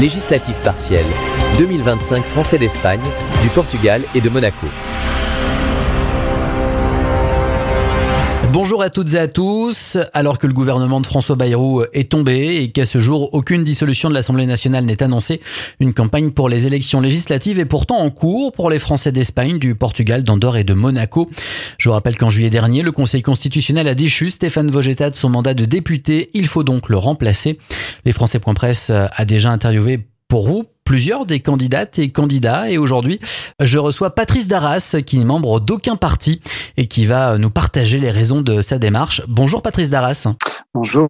Législative partielle 2025 Français d'Espagne, du Portugal et de Monaco. Bonjour à toutes et à tous. Alors que le gouvernement de François Bayrou est tombé et qu'à ce jour, aucune dissolution de l'Assemblée nationale n'est annoncée, une campagne pour les élections législatives est pourtant en cours pour les Français d'Espagne, du Portugal, d'Andorre et de Monaco. Je vous rappelle qu'en juillet dernier, le Conseil constitutionnel a déchu Stéphane Vojetta de son mandat de député. Il faut donc le remplacer. Les Français.press a déjà interviewé pour vous plusieurs des candidates et candidats, et aujourd'hui je reçois Patrice Darras, qui n'est membre d'aucun parti et qui va nous partager les raisons de sa démarche. Bonjour Patrice Darras. Bonjour.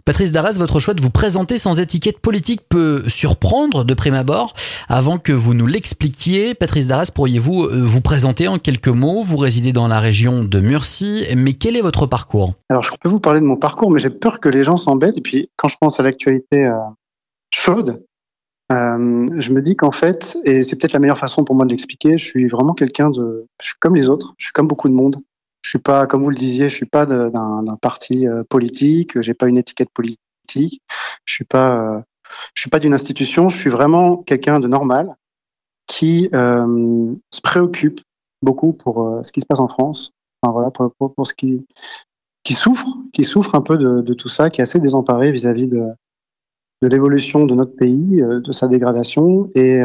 Patrice Darras, votre choix de vous présenter sans étiquette politique peut surprendre de prime abord. Avant que vous nous l'expliquiez, Patrice Darras, pourriez-vous vous présenter en quelques mots? Vous résidez dans la région de Murcie, mais quel est votre parcours? Alors je peux vous parler de mon parcours, mais j'ai peur que les gens s'embêtent, et puis quand je pense à l'actualité chaude, je me dis qu'en fait, et c'est peut-être la meilleure façon pour moi de l'expliquer, je suis vraiment je suis comme les autres, je suis comme beaucoup de monde. Je suis pas, comme vous le disiez, je suis pas d'un parti politique, j'ai pas une étiquette politique, je suis pas d'une institution, je suis vraiment quelqu'un de normal qui se préoccupe beaucoup pour ce qui se passe en France, enfin voilà, pour ce qui souffre un peu de tout ça, qui est assez désemparé vis-à-vis de l'évolution de notre pays, de sa dégradation, et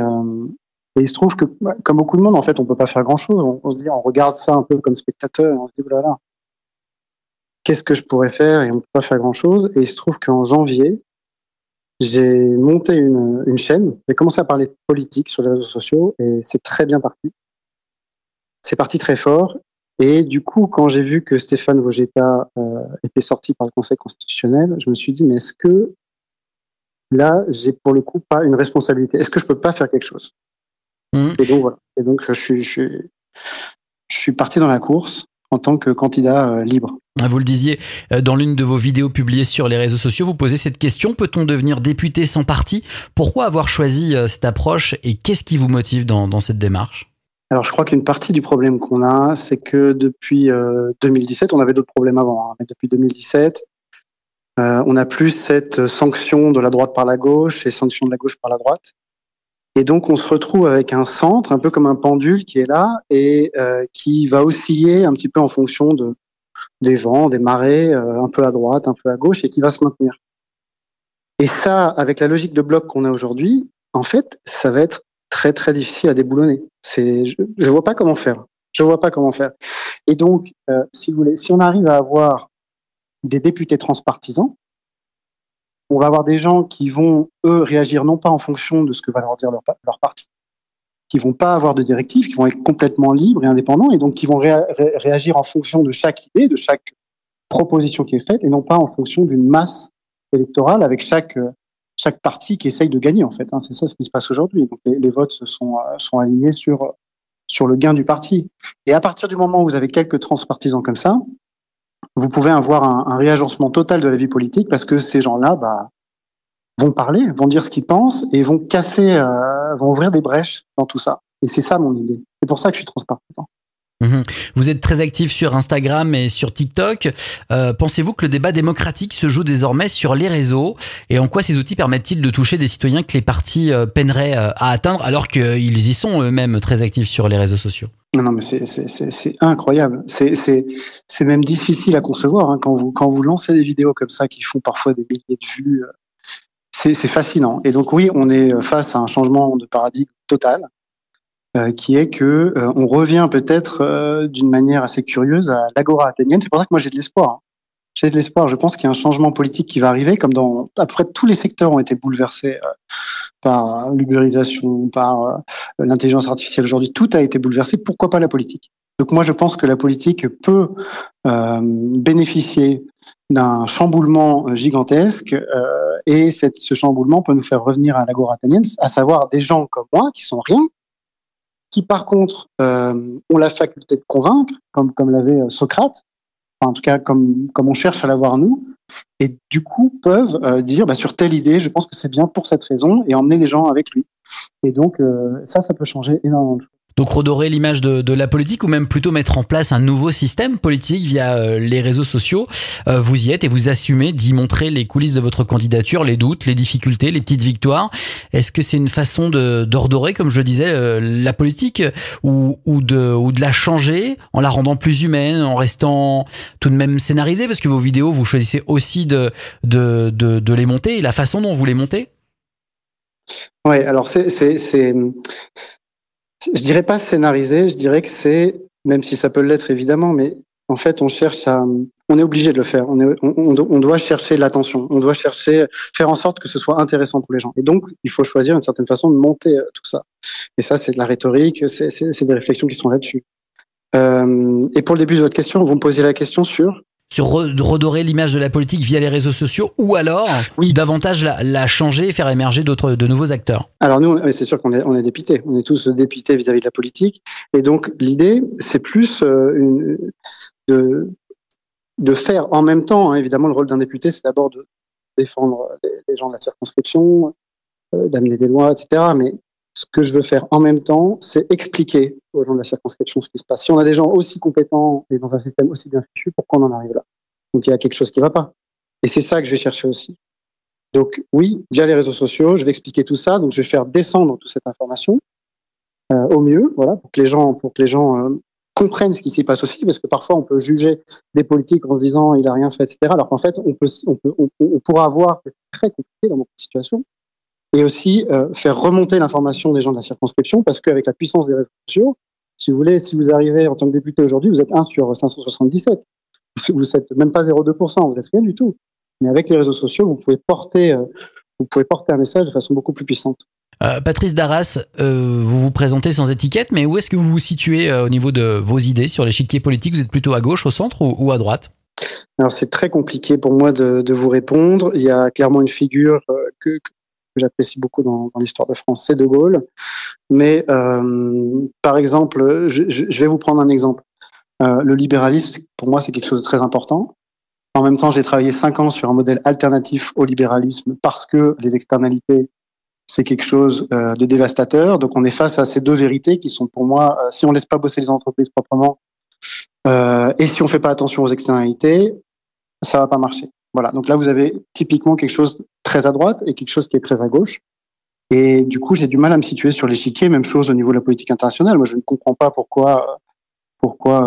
il se trouve que, comme beaucoup de monde, en fait, on peut pas faire grand-chose. On se dit, on regarde ça un peu comme spectateur, et on se dit, oh là là, qu'est-ce que je pourrais faire, et on peut pas faire grand-chose. Et il se trouve qu'en janvier, j'ai monté une chaîne, j'ai commencé à parler de politique sur les réseaux sociaux, et c'est très bien parti. C'est parti très fort, et du coup, quand j'ai vu que Stéphane Vojetta était sorti par le Conseil constitutionnel, je me suis dit, mais est-ce que là, j'ai pour le coup pas une responsabilité? Est-ce que je peux pas faire quelque chose? Et donc voilà. Et donc je suis parti dans la course en tant que candidat libre. Vous le disiez dans l'une de vos vidéos publiées sur les réseaux sociaux, vous posez cette question: peut-on devenir député sans parti? Pourquoi avoir choisi cette approche et qu'est-ce qui vous motive dans cette démarche? Alors je crois qu'une partie du problème qu'on a, c'est que depuis 2017, on avait d'autres problèmes avant, mais depuis 2017, on n'a plus cette sanction de la droite par la gauche et sanction de la gauche par la droite. Et donc, on se retrouve avec un centre, un peu comme un pendule qui est là et qui va osciller un petit peu en fonction des vents, des marées, un peu à droite, un peu à gauche, et qui va se maintenir. Et ça, avec la logique de bloc qu'on a aujourd'hui, en fait, ça va être très, très difficile à déboulonner. Je vois pas comment faire. Je vois pas comment faire. Et donc, si vous voulez, si on arrive à avoir des députés transpartisans, on va avoir des gens qui vont, eux, réagir non pas en fonction de ce que va leur dire leur parti, qui vont pas avoir de directives, qui vont être complètement libres et indépendants, et donc qui vont réagir en fonction de chaque idée, de chaque proposition qui est faite, et non pas en fonction d'une masse électorale avec chaque parti qui essaye de gagner, en fait. C'est ça ce qui se passe aujourd'hui. Donc les votes sont alignés sur le gain du parti. Et à partir du moment où vous avez quelques transpartisans comme ça, vous pouvez avoir un réagencement total de la vie politique, parce que ces gens-là vont parler, vont dire ce qu'ils pensent et vont vont ouvrir des brèches dans tout ça. Et c'est ça mon idée. C'est pour ça que je suis transpartisan. Vous êtes très actif sur Instagram et sur TikTok. Pensez-vous que le débat démocratique se joue désormais sur les réseaux? Et en quoi ces outils permettent-ils de toucher des citoyens que les partis peineraient à atteindre, alors qu'ils y sont eux-mêmes très actifs sur les réseaux sociaux? Non, mais c'est incroyable. C'est même difficile à concevoir, quand vous lancez des vidéos comme ça qui font parfois des milliers de vues. C'est fascinant. Et donc oui, on est face à un changement de paradigme total, qui est que on revient peut-être d'une manière assez curieuse à l'agora athénienne. C'est pour ça que moi j'ai de l'espoir. J'ai de l'espoir. Je pense qu'il y a un changement politique qui va arriver, comme dans à peu près tous les secteurs ont été bouleversés par l'ubérisation, par l'intelligence artificielle aujourd'hui. Tout a été bouleversé. Pourquoi pas la politique? Donc moi je pense que la politique peut bénéficier d'un chamboulement gigantesque, et ce chamboulement peut nous faire revenir à l'agora athénienne, à savoir des gens comme moi qui sont rien, qui par contre ont la faculté de convaincre, comme l'avait Socrate, enfin, en tout cas comme on cherche à l'avoir nous, et du coup peuvent dire sur telle idée, je pense que c'est bien pour cette raison, et emmener des gens avec lui. Et donc ça peut changer énormément de choses. Donc redorer l'image de la politique ou même plutôt mettre en place un nouveau système politique via les réseaux sociaux. Vous y êtes et vous assumez d'y montrer les coulisses de votre candidature, les doutes, les difficultés, les petites victoires. Est-ce que c'est une façon de redorer, comme je le disais, la politique ou de la changer en la rendant plus humaine, en restant tout de même scénarisée? Parce que vos vidéos, vous choisissez aussi de les monter et la façon dont vous les montez. Oui, alors je dirais pas scénarisé, je dirais que c'est, même si ça peut l'être évidemment, mais en fait, on est obligé de le faire. On doit chercher l'attention. On doit faire en sorte que ce soit intéressant pour les gens. Et donc, il faut choisir une certaine façon de monter tout ça. Et ça, c'est de la rhétorique, c'est des réflexions qui sont là-dessus. Et pour le début de votre question, vous me posiez la question sur redorer l'image de la politique via les réseaux sociaux ou alors davantage la changer et faire émerger de nouveaux acteurs? Alors nous, c'est sûr qu'on est dépités. On est tous dépités vis-à-vis de la politique. Et donc l'idée, c'est plus de faire en même temps, hein, évidemment, le rôle d'un député, c'est d'abord de défendre les gens de la circonscription, d'amener des lois, etc. Mais ce que je veux faire en même temps, c'est expliquer aux gens de la circonscription ce qui se passe. Si on a des gens aussi compétents et dans un système aussi bien fichu, pourquoi on en arrive là? Donc il y a quelque chose qui ne va pas. Et c'est ça que je vais chercher aussi. Donc oui, via les réseaux sociaux, je vais expliquer tout ça. Donc je vais faire descendre toute cette information au mieux, voilà, pour que les gens comprennent ce qui s'y passe aussi, parce que parfois on peut juger des politiques en se disant il a rien fait, etc. Alors qu'en fait on pourra voir que c'est très compliqué dans notre situation. Et aussi faire remonter l'information des gens de la circonscription, parce qu'avec la puissance des réseaux sociaux, si vous voulez, si vous arrivez en tant que député aujourd'hui, vous êtes 1 sur 577. Vous n'êtes même pas 0,2%, vous n'êtes rien du tout. Mais avec les réseaux sociaux, vous pouvez porter un message de façon beaucoup plus puissante. Patrice Darras, vous vous présentez sans étiquette, mais où est-ce que vous vous situez au niveau de vos idées sur l'échiquier politique? Vous êtes plutôt à gauche, au centre ou à droite? Alors c'est très compliqué pour moi de vous répondre. Il y a clairement une figure que j'apprécie beaucoup dans l'histoire de France, c'est De Gaulle. Mais par exemple, je vais vous prendre un exemple. Le libéralisme, pour moi, c'est quelque chose de très important. En même temps, j'ai travaillé 5 ans sur un modèle alternatif au libéralisme parce que les externalités, c'est quelque chose de dévastateur. Donc on est face à ces deux vérités qui sont pour moi, si on laisse pas bosser les entreprises proprement et si on fait pas attention aux externalités, ça va pas marcher. Voilà, donc là vous avez typiquement quelque chose très à droite et quelque chose qui est très à gauche. Et du coup, j'ai du mal à me situer sur l'échiquier. Même chose au niveau de la politique internationale. Moi, je ne comprends pas pourquoi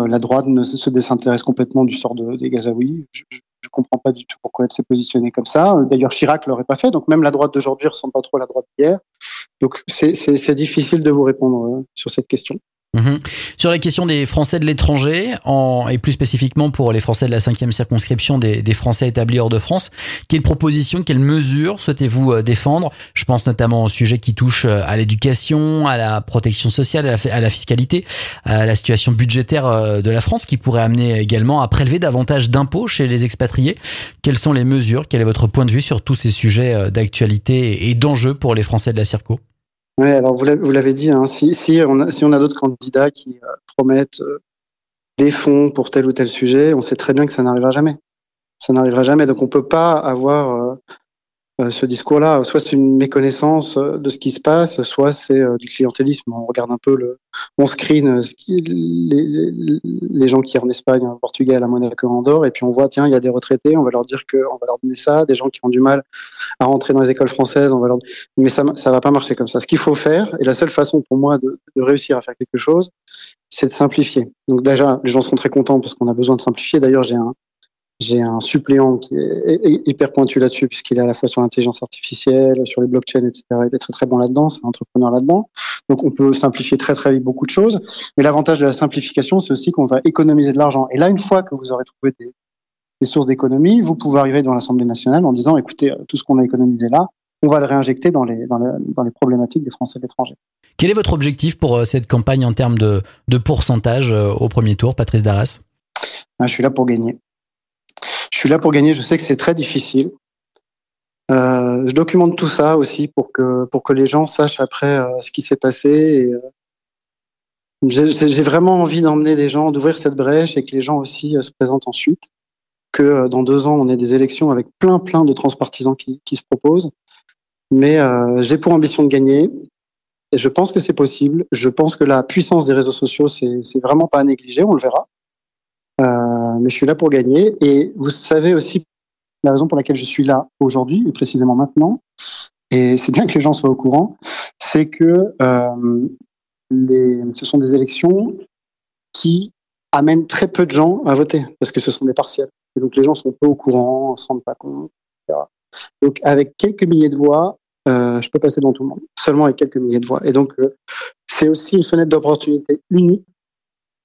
la droite ne se désintéresse complètement du sort des Gazaouis. Je ne comprends pas du tout pourquoi elle s'est positionnée comme ça. D'ailleurs, Chirac l'aurait pas fait. Donc même la droite d'aujourd'hui ressemble pas trop à la droite d'hier. Donc c'est difficile de vous répondre sur cette question. Sur la question des Français de l'étranger, et plus spécifiquement pour les Français de la 5e circonscription des Français établis hors de France, quelles propositions, quelles mesures souhaitez-vous défendre? Je pense notamment aux sujets qui touchent à l'éducation, à la protection sociale, à la fiscalité, à la situation budgétaire de la France, qui pourrait amener également à prélever davantage d'impôts chez les expatriés. Quelles sont les mesures? Quel est votre point de vue sur tous ces sujets d'actualité et d'enjeux pour les Français de la circo? Oui, alors vous l'avez dit, hein, si on a d'autres candidats qui promettent des fonds pour tel ou tel sujet, on sait très bien que ça n'arrivera jamais. Ça n'arrivera jamais, donc on peut pas avoir ce discours-là. Soit c'est une méconnaissance de ce qui se passe, soit c'est du clientélisme. On regarde un peu on screen les gens qui en Espagne, en Portugal, à Monaco, en Andorre, et puis on voit, tiens, il y a des retraités, on va leur dire on va leur donner ça, des gens qui ont du mal à rentrer dans les écoles françaises, mais ça va pas marcher comme ça. Ce qu'il faut faire, et la seule façon pour moi de réussir à faire quelque chose, c'est de simplifier. Donc déjà, les gens seront très contents parce qu'on a besoin de simplifier. D'ailleurs, j'ai un suppléant qui est hyper pointu là-dessus, puisqu'il est à la fois sur l'intelligence artificielle, sur les blockchains, etc. Il est très très bon là-dedans, c'est un entrepreneur là-dedans. Donc on peut simplifier très très vite beaucoup de choses. Mais l'avantage de la simplification, c'est aussi qu'on va économiser de l'argent. Et là, une fois que vous aurez trouvé des sources d'économie, vous pouvez arriver dans l'Assemblée nationale en disant, écoutez, tout ce qu'on a économisé là, on va le réinjecter dans les problématiques des Français de l'étranger. Quel est votre objectif pour cette campagne en termes de pourcentage au premier tour, Patrice Darras? Je suis là pour gagner. Je sais que c'est très difficile. Je documente tout ça aussi pour que les gens sachent après ce qui s'est passé. Et, j'ai vraiment envie d'emmener des gens, d'ouvrir cette brèche et que les gens aussi se présentent ensuite. Que dans 2 ans, on ait des élections avec plein de transpartisans qui se proposent. Mais j'ai pour ambition de gagner. Et je pense que c'est possible. Je pense que la puissance des réseaux sociaux, c'est vraiment pas à négliger. On le verra. Mais je suis là pour gagner. Et vous savez aussi la raison pour laquelle je suis là aujourd'hui, et précisément maintenant, et c'est bien que les gens soient au courant, c'est que ce sont des élections qui amènent très peu de gens à voter, parce que ce sont des partiels. Et donc les gens sont peu au courant, ne se rendent pas compte, etc. Donc avec quelques milliers de voix, je peux passer devant tout le monde, seulement avec quelques milliers de voix. Et donc c'est aussi une fenêtre d'opportunité unique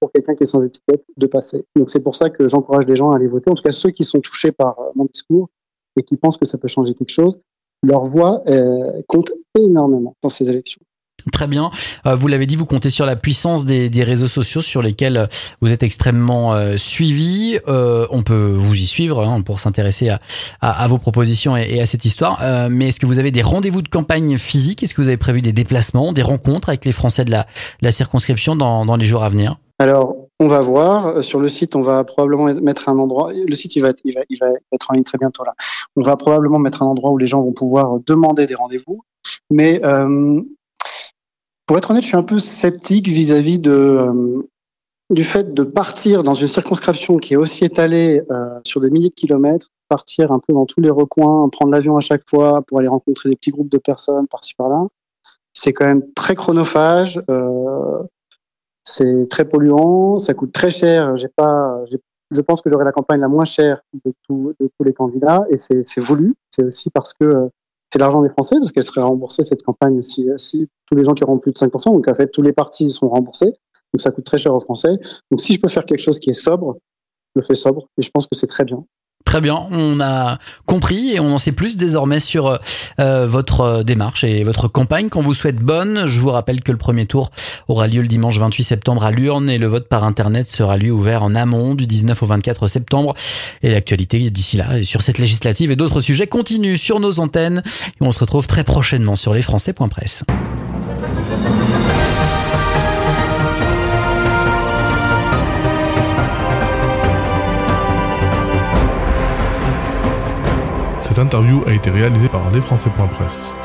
pour quelqu'un qui est sans étiquette de passer. Donc c'est pour ça que j'encourage les gens à aller voter, en tout cas ceux qui sont touchés par mon discours et qui pensent que ça peut changer quelque chose. Leur voix compte énormément dans ces élections. Très bien. Vous l'avez dit, vous comptez sur la puissance des réseaux sociaux sur lesquels vous êtes extrêmement suivi. On peut vous y suivre pour s'intéresser à vos propositions et à cette histoire. Mais est-ce que vous avez des rendez-vous de campagne physiques? Est-ce que vous avez prévu des déplacements, des rencontres avec les Français de la circonscription dans les jours à venir? Alors, on va voir. Sur le site, on va probablement mettre un endroit. Le site, il va être en ligne très bientôt là. On va probablement mettre un endroit où les gens vont pouvoir demander des rendez-vous. Mais pour être honnête, je suis un peu sceptique vis-à-vis du fait de partir dans une circonscription qui est aussi étalée sur des milliers de kilomètres, partir un peu dans tous les recoins, prendre l'avion à chaque fois pour aller rencontrer des petits groupes de personnes par-ci par-là. C'est quand même très chronophage. C'est très polluant, ça coûte très cher. Je pense que j'aurai la campagne la moins chère de tous les candidats, et c'est voulu. C'est aussi parce que c'est l'argent des Français, parce qu'elle serait remboursée cette campagne si tous les gens qui auront plus de 5%. Donc en fait, tous les partis sont remboursés. Donc ça coûte très cher aux Français. Donc si je peux faire quelque chose qui est sobre, je le fais sobre, et je pense que c'est très bien. Très bien, on a compris et on en sait plus désormais sur votre démarche et votre campagne qu'on vous souhaite bonne. Je vous rappelle que le premier tour aura lieu le dimanche 28 septembre à l'urne et le vote par internet sera lui ouvert en amont du 19 au 24 septembre. Et l'actualité d'ici là et sur cette législative et d'autres sujets continue sur nos antennes et on se retrouve très prochainement sur lesfrançais.presse. Cette interview a été réalisée par lesfrançais.presse.